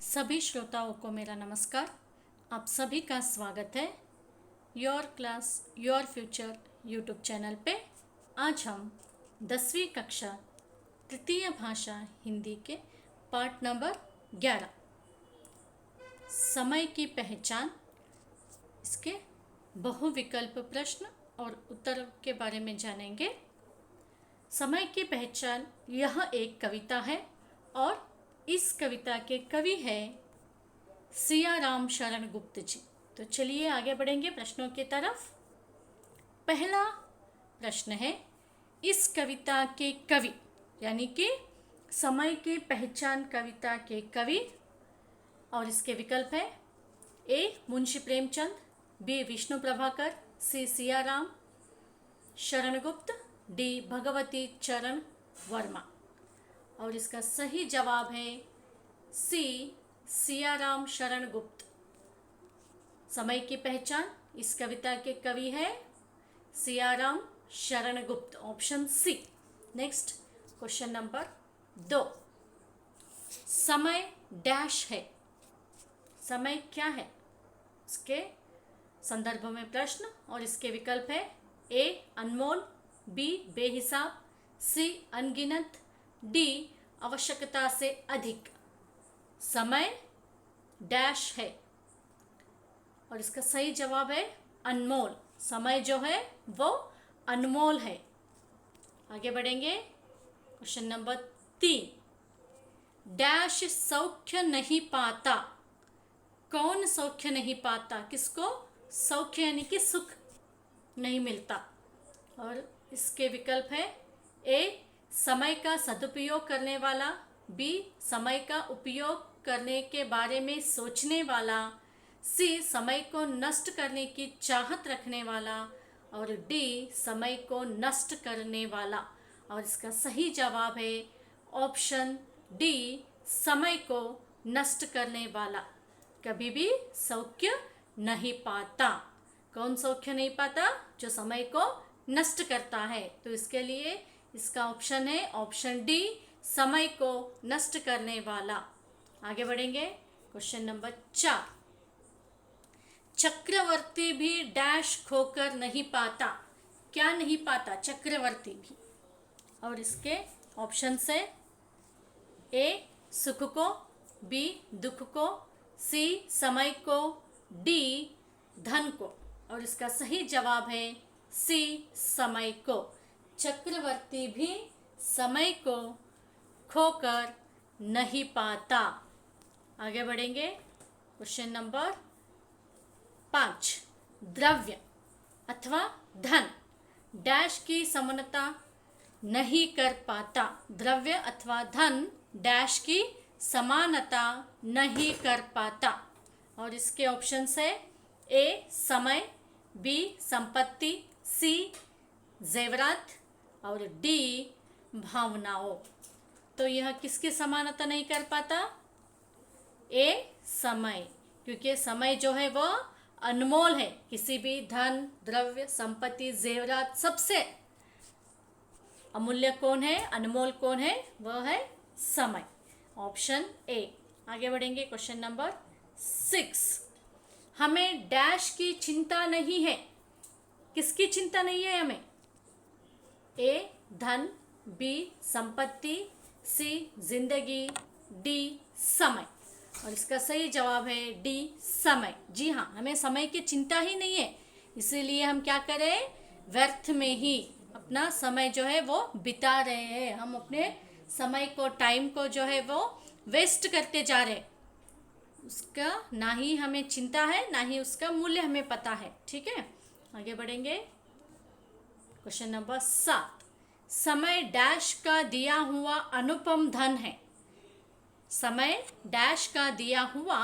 सभी श्रोताओं को मेरा नमस्कार। आप सभी का स्वागत है your class your future YouTube channel पे। आज हम 10वीं कक्षा तृतीय भाषा हिंदी के पाठ नंबर 11 समय की पहचान, इसके बहुविकल्प प्रश्न और उत्तर के बारे में जानेंगे। समय की पहचान यह एक कविता है और इस कविता के कवि हैं सियाराम शरण गुप्त जी। तो चलिए आगे बढ़ेंगे प्रश्नों की तरफ। पहला प्रश्न है, इस कविता के कवि यानी कि समय की पहचान कविता के कवि, और इसके विकल्प है ए मुंशी प्रेमचंद, बी विष्णु प्रभाकर, सी सियाराम शरण गुप्त, डी भगवती चरण वर्मा। और इसका सही जवाब है सी सियाराम शरण गुप्त। समय की पहचान इस कविता के कवि है Siyaram Sharan Gupt, option C. Next question number 2, समय डैश है। समय क्या है, इसके संदर्भ में प्रश्न और इसके विकल्प है ए अनमोल, बी बेहिसाब, सी अनगिनत, डी आवश्यकता से अधिक। समय डैश है और इसका सही जवाब है अनमोल। समय जो है वो अनमोल है। आगे बढ़ेंगे क्वेश्चन नंबर 3, डैश सौख्य नहीं पाता। कौन सौख्य नहीं पाता, किसको सौख्य यानी कि सुख नहीं मिलता। और इसके विकल्प है ए समय का सदुपयोग करने वाला, बी समय का उपयोग करने के बारे में सोचने वाला, सी समय को नष्ट करने की चाहत रखने वाला, और डी समय को नष्ट करने वाला। और इसका सही जवाब है ऑप्शन डी समय को नष्ट करने वाला। कभी भी सौख्य नहीं पाता। कौन सौख्य नहीं पाता, जो समय को नष्ट करता है। तो इसके लिए इसका ऑप्शन है ऑप्शन डी समय को नष्ट करने वाला। आगे बढ़ेंगे क्वेश्चन नंबर 4, चक्रवर्ती भी डैश खोकर नहीं पाता। क्या नहीं पाता, चक्रवर्ती भी। और इसके ऑप्शन है ए सुख को, बी दुख को, सी समय को, डी धन को। और इसका सही जवाब है सी समय को। चक्रवर्ती भी समय को खोकर नहीं पाता। आगे बढ़ेंगे क्वेश्चन नंबर 5, द्रव्य अथवा धन डैश की समानता नहीं कर पाता। द्रव्य अथवा धन डैश की समानता नहीं कर पाता। और इसके ऑप्शंस है ए समय, बी संपत्ति, सी जेवरात, और डी भावनाओं। तो यह किसकी समानता नहीं कर पाता, ए समय, क्योंकि समय जो है वह अनमोल है। किसी भी धन, द्रव्य, संपत्ति, जेवरात सबसे अमूल्य कौन है, अनमोल कौन है, वह है समय, ऑप्शन ए। आगे बढ़ेंगे क्वेश्चन नंबर 6, हमें डैश की चिंता नहीं है। किसकी चिंता नहीं है हमें, ए धन, बी संपत्ति, सी जिंदगी, डी समय। और इसका सही जवाब है डी समय। जी हाँ, हमें समय की चिंता ही नहीं है, इसीलिए हम क्या करें, व्यर्थ में ही अपना समय जो है वो बिता रहे हैं। हम अपने समय को, टाइम को जो है वो वेस्ट करते जा रहे हैं। उसका ना ही हमें चिंता है, ना ही उसका मूल्य हमें पता है। ठीक है, आगे बढ़ेंगे क्वेश्चन नंबर 7, समय डैश का दिया हुआ अनुपम धन है। समय डैश का दिया हुआ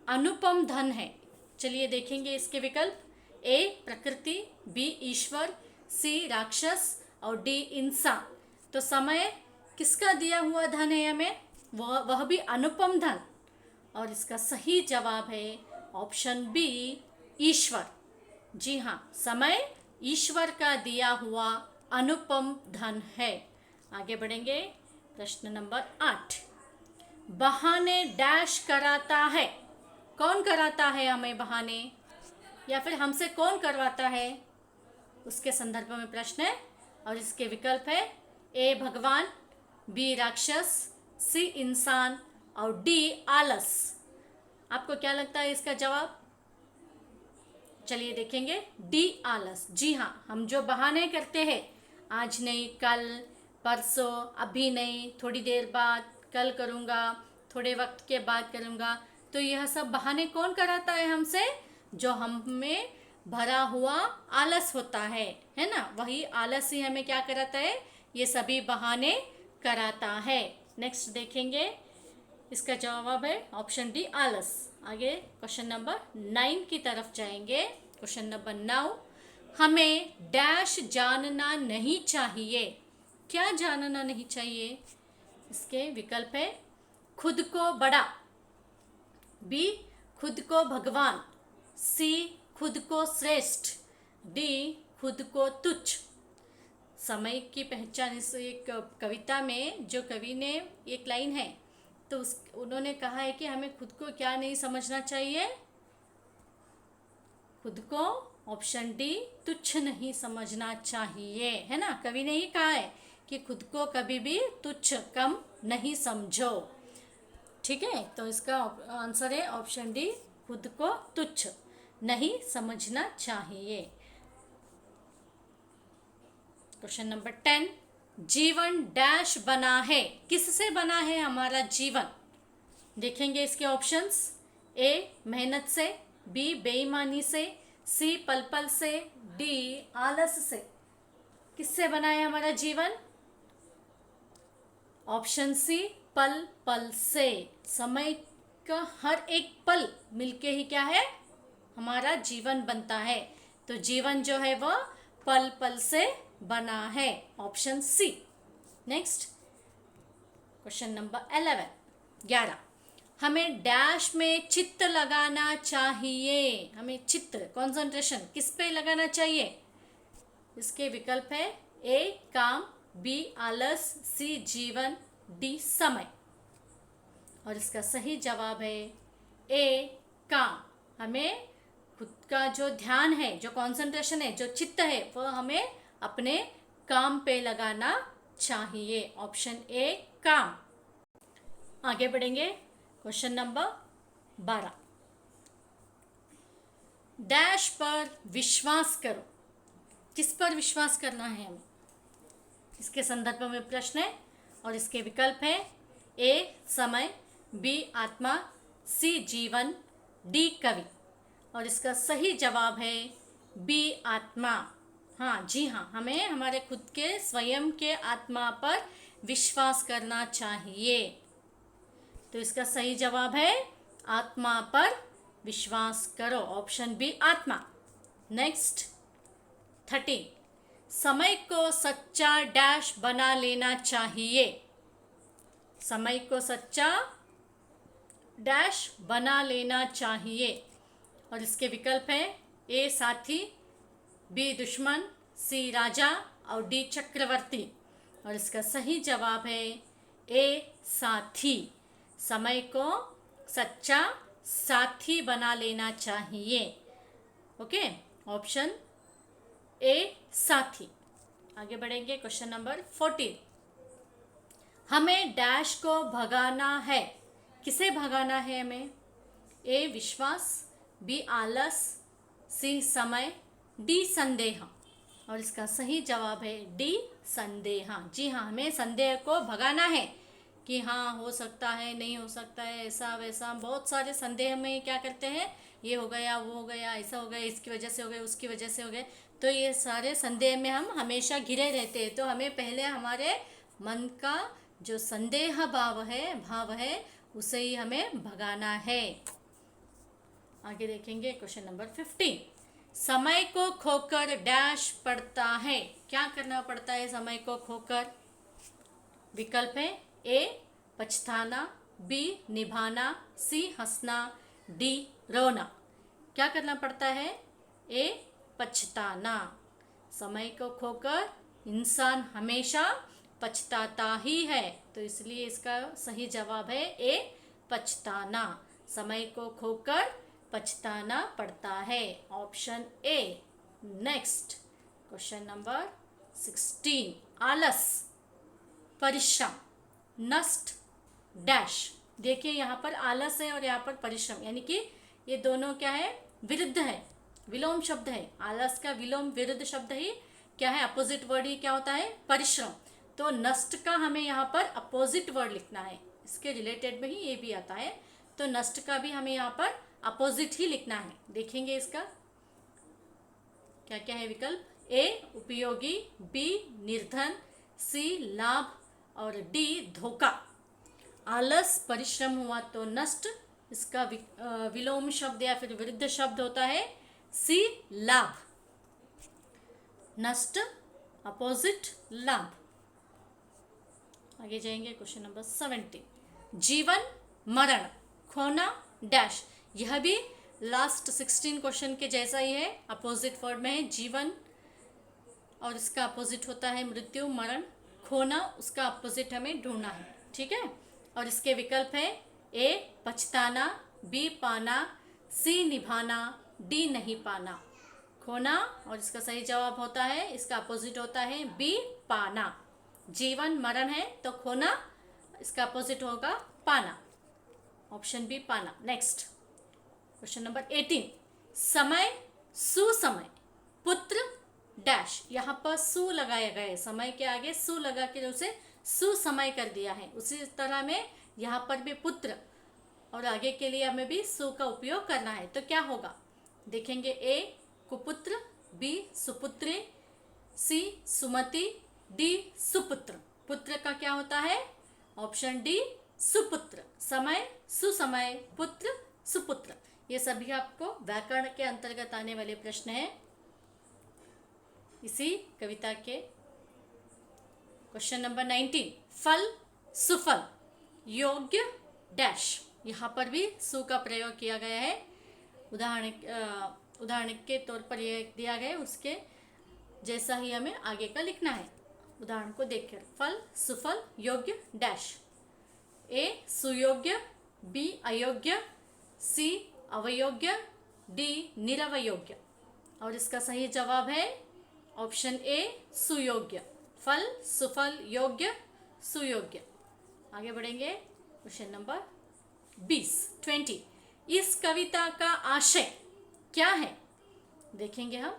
अनुपम धन है। चलिए देखेंगे इसके विकल्प, ए प्रकृति, बी ईश्वर, सी राक्षस, और डी इंसान। तो समय किसका दिया हुआ धन है हमें, वह भी अनुपम धन। और इसका सही जवाब है ऑप्शन बी ईश्वर। जी हाँ, समय ईश्वर का दिया हुआ अनुपम धन है। आगे बढ़ेंगे प्रश्न नंबर 8, बहाने डैश कराता है। कौन कराता है हमें बहाने, या फिर हमसे कौन करवाता है, उसके संदर्भ में प्रश्न है। और इसके विकल्प है ए भगवान, बी राक्षस, सी इंसान और डी आलस। आपको क्या लगता है इसका जवाब? चलिए देखेंगे। डी आलस। जी हाँ, हम जो बहाने करते हैं, आज नहीं, कल, परसों, अभी नहीं, थोड़ी देर बाद, कल करूँगा, थोड़े वक्त के बाद करूँगा, तो यह सब बहाने कौन कराता है हमसे? जो हम में भरा हुआ आलस होता है ना, वही आलस ही हमें क्या कराता है? ये सभी बहाने कराता है। नेक्स्ट देखेंगे, इसका जवाब है ऑप्शन डी आलस। आगे क्वेश्चन नंबर 9 की तरफ जाएंगे। क्वेश्चन नंबर 9, हमें डैश जानना नहीं चाहिए। क्या जानना नहीं चाहिए? इसके विकल्प है खुद को बड़ा, बी खुद को भगवान, सी खुद को श्रेष्ठ, डी खुद को तुच्छ। समय की पहचान, इस एक कविता में जो कवि ने एक लाइन है, तो उन्होंने कहा है कि हमें खुद को क्या नहीं समझना चाहिए? खुद को ऑप्शन डी तुच्छ नहीं समझना चाहिए, है ना। कवि ने ही कहा है कि खुद को कभी भी तुच्छ, कम नहीं समझो। ठीक है, तो इसका आंसर है ऑप्शन डी, खुद को तुच्छ नहीं समझना चाहिए। क्वेश्चन नंबर 10, जीवन डैश बना है। किससे बना है हमारा जीवन? देखेंगे इसके ऑप्शंस। ए मेहनत से, बी बेईमानी से, सी पल पल से, डी आलस से। किससे बना है हमारा जीवन? ऑप्शन सी पल पल से। समय का हर एक पल मिलके ही क्या है? हमारा जीवन बनता है। तो जीवन जो है वह पल पल से बना है, option C. Next question number 11, हमें डैश में चित्त लगाना चाहिए। हमें चित्त, कंसंट्रेशन किस पे लगाना चाहिए? इसके विकल्प है ए काम, बी आलस, सी जीवन, डी समय। और इसका सही जवाब है ए काम। हमें खुद का जो ध्यान है, जो कंसंट्रेशन है, जो चित्त है, वह हमें अपने काम पे लगाना चाहिए, ऑप्शन ए काम। आगे बढ़ेंगे। क्वेश्चन नंबर 12, डैश पर विश्वास करो। किस पर विश्वास करना है हमें? इसके संदर्भ में प्रश्न है। और इसके विकल्प है ए समय, बी आत्मा, सी जीवन, डी कवि। और इसका सही जवाब है बी आत्मा। हाँ जी हाँ, हमें हमारे खुद के स्वयं के आत्मा पर विश्वास करना चाहिए। तो इसका सही जवाब है आत्मा पर विश्वास करो, ऑप्शन बी आत्मा। नेक्स्ट 13, समय को सच्चा डैश बना लेना चाहिए। समय को सच्चा डैश बना लेना चाहिए। और इसके विकल्प हैं ए साथी, बी दुश्मन, सी राजा और डी चक्रवर्ती। और इसका सही जवाब है ए साथी। समय को सच्चा साथी बना लेना चाहिए। ओके, ऑप्शन ए साथी। आगे बढ़ेंगे। क्वेश्चन नंबर 14, हमें डैश को भगाना है। किसे भगाना है हमें? ए विश्वास, बी आलस, सी समय, डी संदेह। और इसका सही जवाब है डी संदेह। जी हाँ, हमें संदेह को भगाना है कि हाँ हो सकता है, नहीं हो सकता है, ऐसा वैसा। बहुत सारे संदेह में क्या करते हैं, ये हो गया, वो हो गया, ऐसा हो गया, इसकी वजह से हो गया, उसकी वजह से हो गए। तो ये सारे संदेह में हम हमेशा घिरे रहते हैं। तो हमें पहले हमारे मन का जो संदेह भाव है उसे ही हमें भगाना है। आगे देखेंगे क्वेश्चन नंबर 15, समय को खोकर डैश पड़ता है। क्या करना पड़ता है समय को खोकर? विकल्प है ए पछताना, बी निभाना, सी हंसना, डी रोना। क्या करना पड़ता है? ए पछताना। समय को खोकर इंसान हमेशा पछताता ही है, तो इसलिए इसका सही जवाब है ए, पछताना। समय को खोकर पछताना पड़ता है, option A. Next question number 16, आलस, परिश्रम, नष्ट, डैश। देखिए यहाँ पर आलस है और यहाँ पर परिश्रम, यानी कि ये दोनों क्या है, विरुद्ध है, विलोम शब्द है। आलस का विलोम विरुद्ध शब्द ही क्या है, अपोजिट वर्ड ही क्या होता है, परिश्रम। तो नष्ट का हमें यहाँ पर अपोजिट वर्ड लिखना है, इसके रिलेटेड में ही ये भी आता है, तो नष्ट का भी हमें यहाँ पर अपोजिट ही लिखना है। देखेंगे इसका क्या क्या है विकल्प, ए उपयोगी, बी निर्धन, सी लाभ और डी धोखा। आलस परिश्रम हुआ तो नष्ट, इसका विलोम शब्द या फिर विरुद्ध शब्द होता है सी लाभ, नष्ट अपोजिट लाभ। आगे जाएंगे क्वेश्चन नंबर 17, जीवन मरण, खोना डैश। यह भी लास्ट 16 क्वेश्चन के जैसा ही है, अपोजिट वर्ड में है जीवन और इसका अपोजिट होता है मृत्यु, मरण, खोना उसका अपोजिट हमें ढूंढना है, ठीक है। और इसके विकल्प है ए पछताना, बी पाना, सी निभाना, डी नहीं पाना। खोना और इसका सही जवाब होता है, इसका अपोजिट होता है बी पाना। जीवन मरण है तो खोना, इसका अपोजिट होगा पाना, ऑप्शन बी पाना। नेक्स्ट क्वेश्चन नंबर 18, समय सुसमय, पुत्र डैश। यहाँ पर सु लगाया गया है, समय के आगे सु लगा के उसे सुसमय कर दिया है। उसी तरह में यहाँ पर भी पुत्र और आगे के लिए हमें भी सु का उपयोग करना है, तो क्या होगा देखेंगे, ए कुपुत्र, बी सुपुत्री, सी सुमति, डी सुपुत्र। पुत्र का क्या होता है, ऑप्शन डी सुपुत्र। समय सुसमय, पुत्र सुपुत्र, ये सभी आपको व्याकरण के अंतर्गत आने वाले प्रश्न हैं इसी कविता के। क्वेश्चन नंबर 19, फल सुफल, योग्य डैश। यहाँ पर भी सु का प्रयोग किया गया है, उदाहरण के तौर पर यह दिया गया है, उसके जैसा ही हमें आगे का लिखना है। उदाहरण को देखकर, फल सुफल योग्य डैश। ए सुयोग्य, बी अयोग्य, सी अवयोग्य, डी निरवयोग्य। और इसका सही जवाब है ऑप्शन ए सुयोग्य, फल सुफल योग्य सुयोग्य। आगे बढ़ेंगे क्वेश्चन नंबर 20, इस कविता का आशय क्या है, देखेंगे हम।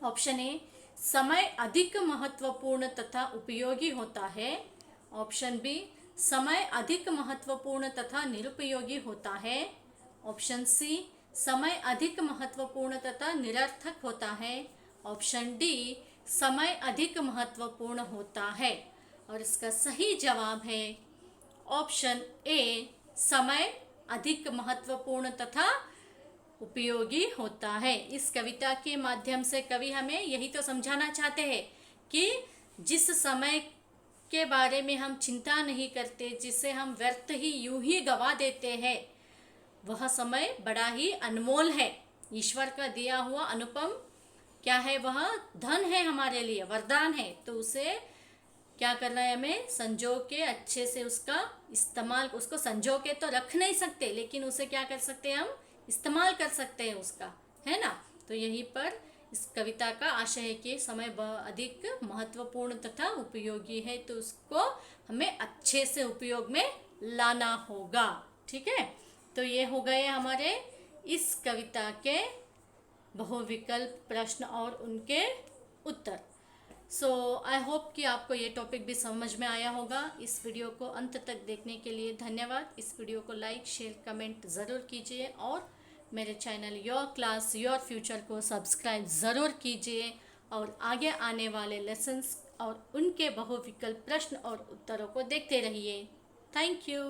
ऑप्शन ए समय अधिक महत्वपूर्ण तथा उपयोगी होता है, ऑप्शन बी समय अधिक महत्वपूर्ण तथा निरुपयोगी होता है, ऑप्शन सी समय अधिक महत्वपूर्ण तथा निरर्थक होता है, ऑप्शन डी समय अधिक महत्वपूर्ण होता है। और इसका सही जवाब है ऑप्शन ए समय अधिक महत्वपूर्ण तथा उपयोगी होता है। इस कविता के माध्यम से कवि हमें यही तो समझाना चाहते हैं कि जिस समय के बारे में हम चिंता नहीं करते, जिसे हम व्यर्थ ही यूं ही गवा देते हैं, वह समय बड़ा ही अनमोल है, ईश्वर का दिया हुआ अनुपम क्या है, वह धन है, हमारे लिए वरदान है। तो उसे क्या करना है, हमें संजो के अच्छे से उसका इस्तेमाल, उसको संजो के तो रख नहीं सकते, लेकिन उसे क्या कर सकते हैं, हम इस्तेमाल कर सकते हैं उसका, है ना। तो यहीं पर इस कविता का आशय है कि समय अधिक महत्वपूर्ण तथा उपयोगी है, तो उसको हमें अच्छे से उपयोग में लाना होगा, ठीक है। तो ये हो गए हमारे इस कविता के बहुविकल्प प्रश्न और उनके उत्तर। सो आई होप कि आपको ये टॉपिक भी समझ में आया होगा। इस वीडियो को अंत तक देखने के लिए धन्यवाद। इस वीडियो को लाइक शेयर कमेंट ज़रूर कीजिए और मेरे channel your class your future को सब्सक्राइब ज़रूर कीजिए और आगे आने वाले लेसन्स और उनके बहुविकल्प प्रश्न और उत्तरों को देखते रहिए। Thank you.